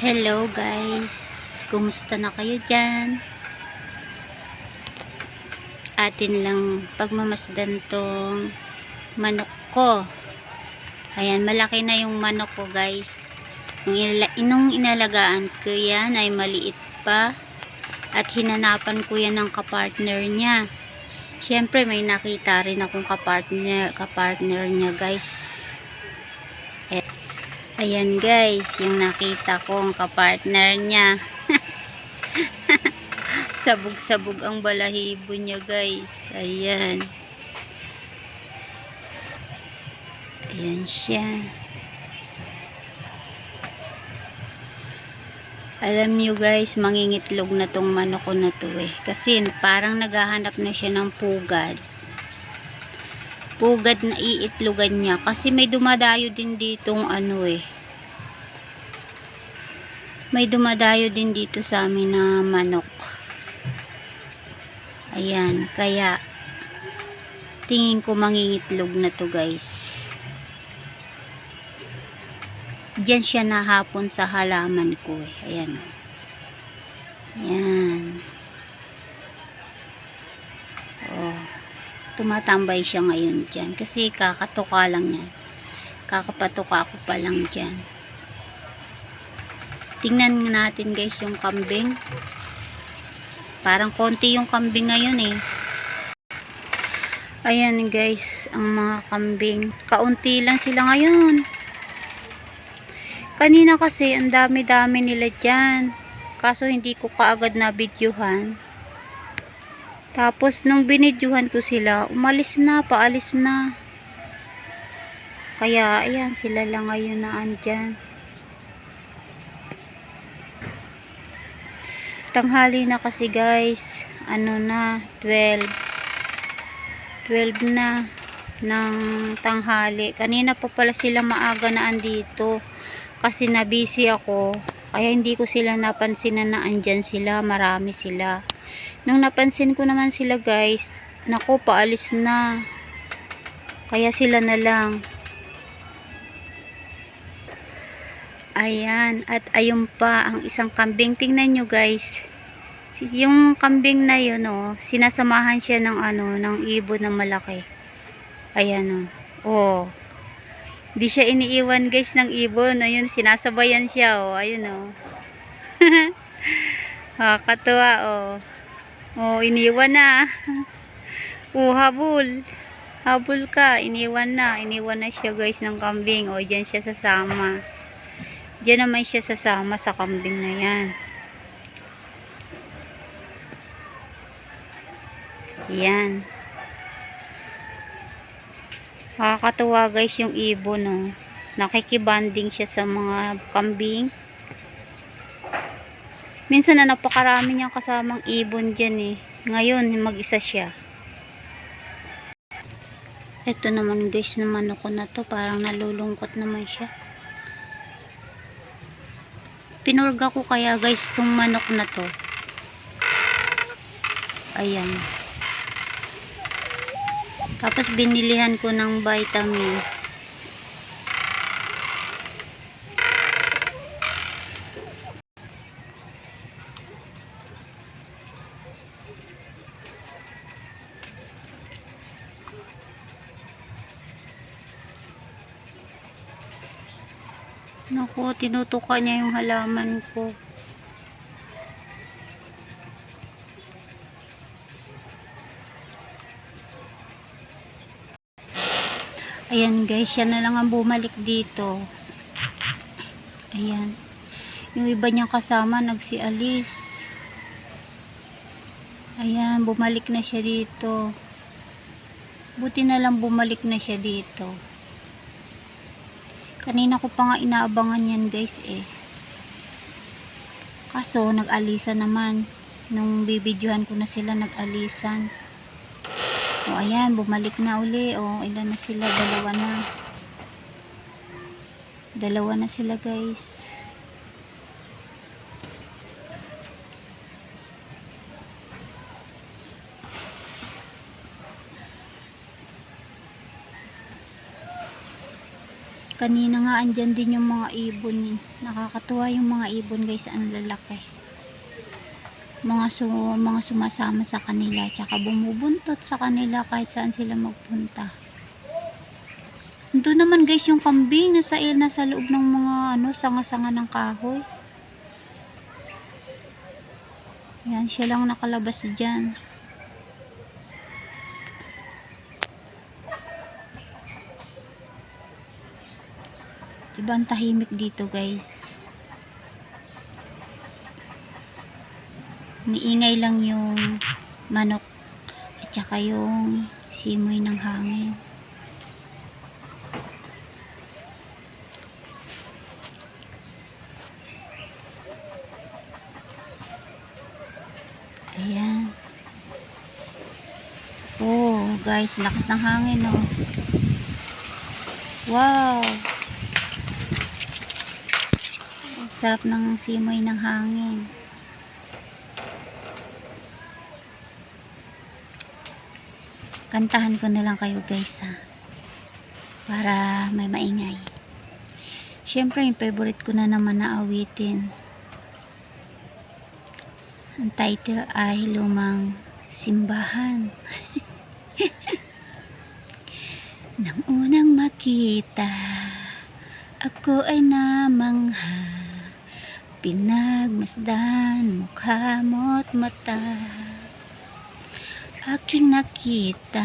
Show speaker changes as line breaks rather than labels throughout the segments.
Hello guys, kumusta na kayo dyan? Atin lang pagmamasdan tong manok ko. Ayan, malaki na yung manok ko guys. Nung inalagaan ko yan ay maliit pa at hinanapan ko yan ng kapartner niya. Siyempre may nakita rin akong kapartner niya guys. Ayan guys, yung nakita ko ang kapartner niya. Sabog-sabog ang balahibo niya guys. Ayan. Ayan siya. Alam nyo guys, mangingitlog na tong manok ko na to eh. Kasi parang naghahanap na siya ng pugad. Pugad na iitlogan niya. Kasi may dumadayo din ditong ano eh. May dumadayo din dito sa amin na manok. Ayan, kaya tingin ko mangingitlog na to guys. Diyan siya nahapon sa halaman ko eh. Ayan. Ayan. Oh. Tumatambay siya ngayon dyan. Kasi kakatuka lang yan. Kakapatuka ko pa lang dyan. Tingnan natin guys yung kambing. Parang konti yung kambing ngayon eh. Ayan guys, ang mga kambing. Kaunti lang sila ngayon. Kanina kasi ang dami-dami nila dyan. Kaso hindi ko kaagad na videohan. Tapos nung binidyohan ko sila, umalis na, paalis na. Kaya ayan, sila lang ngayon na andyan. Tanghali na kasi guys. Ano na, 12 na ng tanghali. Kanina pa pala sila maaga na andito. Kasi na-busy ako. Kaya hindi ko sila napansin na andyan sila. Marami sila. Nung napansin ko naman sila guys, naku, paalis na. Kaya sila na lang. Ayan. At ayun pa, ang isang kambing. Tingnan nyo guys. Yung kambing na yun, oh, sinasamahan siya ng ano, ng ibon na malaki. Ayan, oh. Oh. Di siya iniiwan guys ng ibon. Ayun, sinasabayan siya, oh. Ayun, oh. Katuwa, oh. Oh, iniwan na. Oh, habol. Habol ka. Iniwan na. Iniwan na siya guys ng kambing. Oh, dyan siya sasama. Dyan naman siya sasama sa kambing na yan. Yan. Nakakatuwa guys yung ibon, oh. Nakikibanding siya sa mga kambing. Minsan na napakarami niyang kasamang ibon dyan eh. Ngayon, mag-isa siya. Ito naman guys, naman ako na to. Parang nalulungkot naman siya. Pinurga ko kaya guys itong manok na to. Ayan. Tapos binilihan ko ng vitamins. Naku, tinutuka niya yung halaman ko. Ayan guys, siya na lang ang bumalik dito. Ayan. Yung iba niyang kasama nagsialis. Ayan, bumalik na siya dito. Buti na lang bumalik na siya dito. Kanina ko pa nga inaabangan yan guys eh. Kaso nag-alisan naman. Nung bibidyohan ko na sila, nag-alisan. O ayan, bumalik na uli. O ilan na sila? Dalawa na. Dalawa na sila guys. Kanina nga andyan din yung mga ibon. Nakakatuwa yung mga ibon guys, ang lalaki. Mga sumasama sa kanila, tsaka bumubuntot sa kanila kahit saan sila magpunta. Doon naman guys yung kambing nasa loob ng mga sanga-sanga ng kahoy. Yan, siya lang nakalabas dyan. Diba ang tahimik dito guys. Umiingay lang yung manok at saka yung simoy ng hangin. Ayan. Oh guys, lakas ng hangin oh. Wow. Sarap ng simoy ng hangin. Kantahan ko na lang kayo guys ha, para may maingay. Syempre yung favorite ko na naman na awitin. Ang title ay Lumang Simbahan. Nang unang makita, ako ay namangha. Pinagmasdan mukha mo't mata. Aking nakita,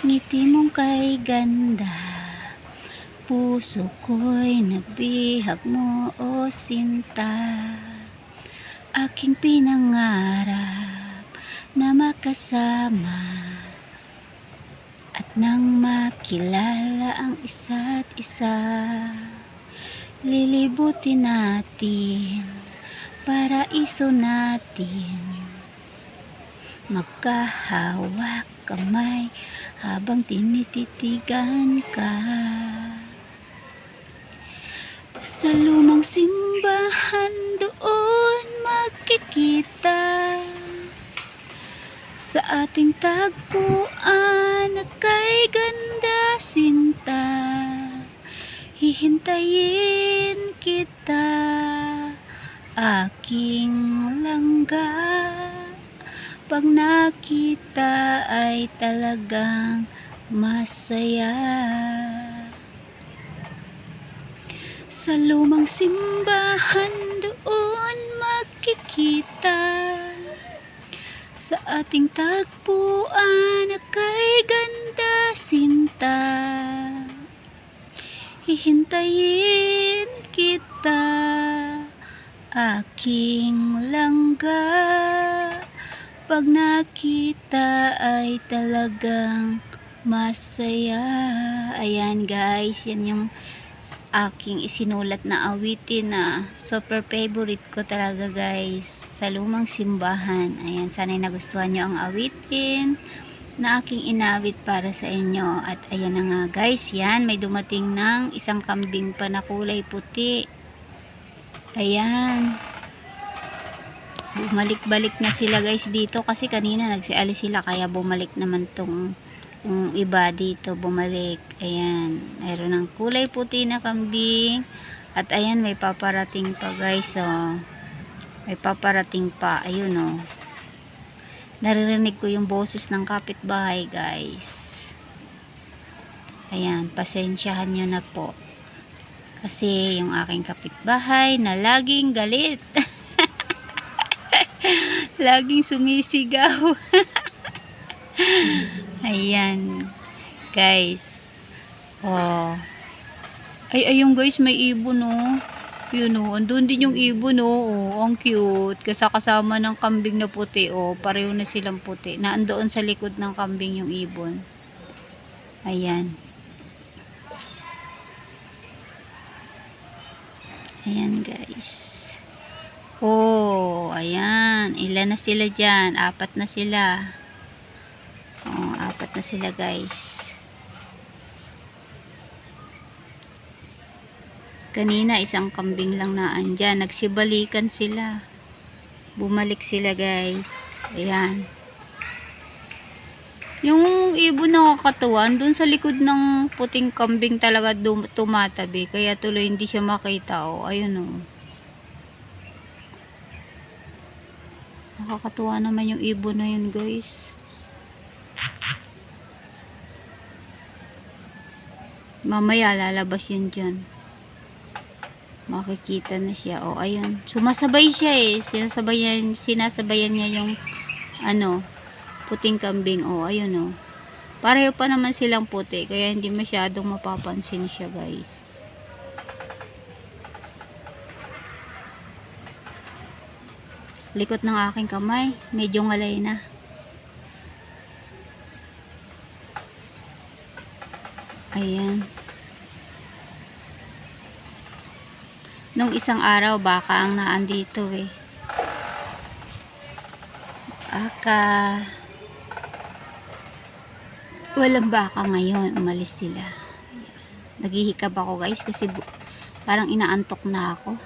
ngiti mong kay ganda. Puso ko'y nabihag mo o sinta. Aking pinangarap na makasama at nang makilala ang isa't isa. Lilibutin natin paraiso natin, magkahawak kamay habang tinititigan ka. Sa lumang simbahan doon magkikita, sa ating tagpuan at kay ganda sinta. Hihintayin kita, aking langga. Pag nakita ay talagang masaya. Sa lumang simbahan doon makikita, sa ating tagpuan na kay ganda sinta. Hihintayin kita, aking langga. Pag nakita ay talagang masaya. Ayan guys, yan yung aking isinulat na awitin na super favorite ko talaga guys, Sa Lumang Simbahan. Ayan, sana'y nagustuhan nyo ang awitin na aking inawit para sa inyo. At ayan na nga guys, yan, may dumating ng isang kambing pa na kulay puti. Ayan, bumalik-balik na sila guys dito kasi kanina nagsialis sila, kaya bumalik naman tong yung iba dito, bumalik. Ayan, mayroon ng kulay puti na kambing. At ayan, may paparating pa guys, oh. May paparating pa, ayun oh. Naririnig ko yung boses ng kapitbahay guys. Ayan, pasensyahan nyo na po. Kasi yung aking kapitbahay na laging galit. Laging sumisigaw. Ayan guys. Oh. Ayun guys, may ibon oh. Yun oh, andun din yung ibon oh. Oh, ang cute. Kasama ng kambing na puti oh. Pareho na silang puti. Naandoon sa likod ng kambing yung ibon. Ayan. Ayan guys. Oh, ayan. Ilan na sila dyan? 4 na sila. Oh, 4 na sila guys. Kanina isang kambing lang na andyan. Nagsibalikan sila. Bumalik sila guys. Ayan. Yung ibon nakakatuwa, dun sa likod ng puting kambing talaga tumatabi. Kaya tuloy hindi siya makita. O, ayun o. Nakakatuwa naman yung ibon na yun, guys. Mamaya lalabas yun dyan. Makikita na siya. O, ayun. Sumasabay siya eh. Sinasabayan niya yung ano, puting kambing. O, ayun o. Pareho pa naman silang puti. Kaya hindi masyadong mapapansin siya, guys. Likot ng aking kamay. Medyo ngalay na. Ayan. Nung isang araw, baka ang naandito eh. Baka. Walang baka ngayon. Umalis sila. Naghihikab ako, guys, kasi parang inaantok na ako.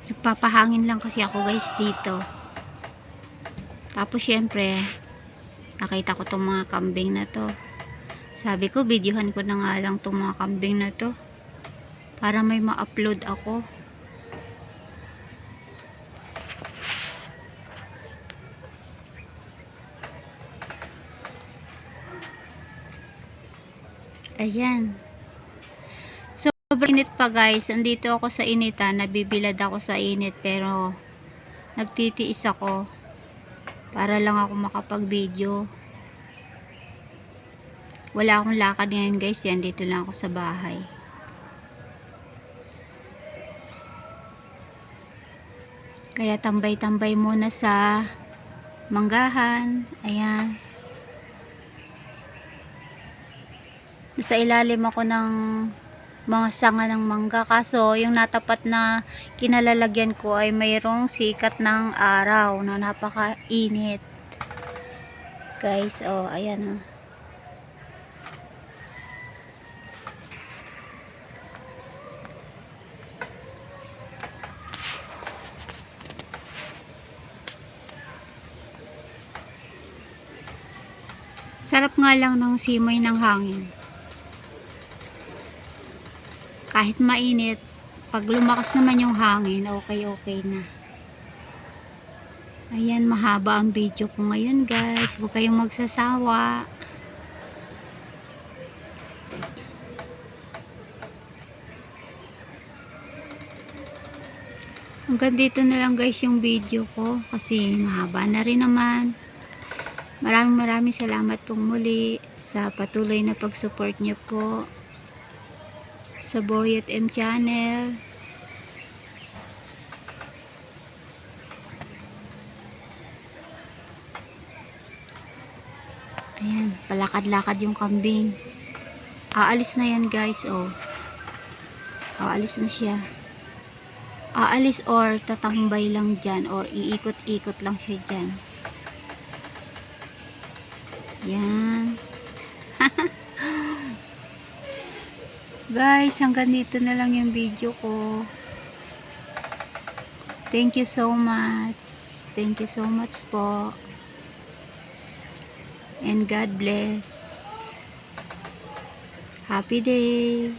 Nagpapahangin lang kasi ako, guys, dito. Tapos syempre nakita ko tong mga kambing na to. Sabi ko videohan ko na nga lang tong mga kambing na to para may ma-upload ako. Ayan. Sobrang init pa, guys. Andito ako sa initan. Nabibilad ako sa init. Pero nagtitiis ako. Para lang ako makapag-video. Wala akong lakad ngayon, guys. Yan. Dito lang ako sa bahay. Kaya tambay-tambay muna sa manggahan. Ayan. Sa ilalim ako ng mga sanga ng mangga, kaso yung natapat na kinalalagyan ko ay mayroong sikat ng araw na napakainit, guys. Oh, ayan oh. Sarap nga lang ng simoy ng hangin. Kahit mainit, pag lumakas naman yung hangin, okay na. Ayan, mahaba ang video ko ngayon, guys. Huwag kayong magsasawa. Hanggang dito na lang, guys, yung video ko kasi mahaba na rin naman. Maraming salamat pong muli sa patuloy na pag-support niyo po sa Boyet M Channel. Ayan, palakad-lakad yung kambing. Aalis na yan, guys. Oh, aalis na siya. Aalis or tatambay lang dyan or iikot-ikot lang siya dyan. Yan. Guys, hanggang dito na lang yung video ko. Thank you so much. Thank you so much po. And God bless. Happy day.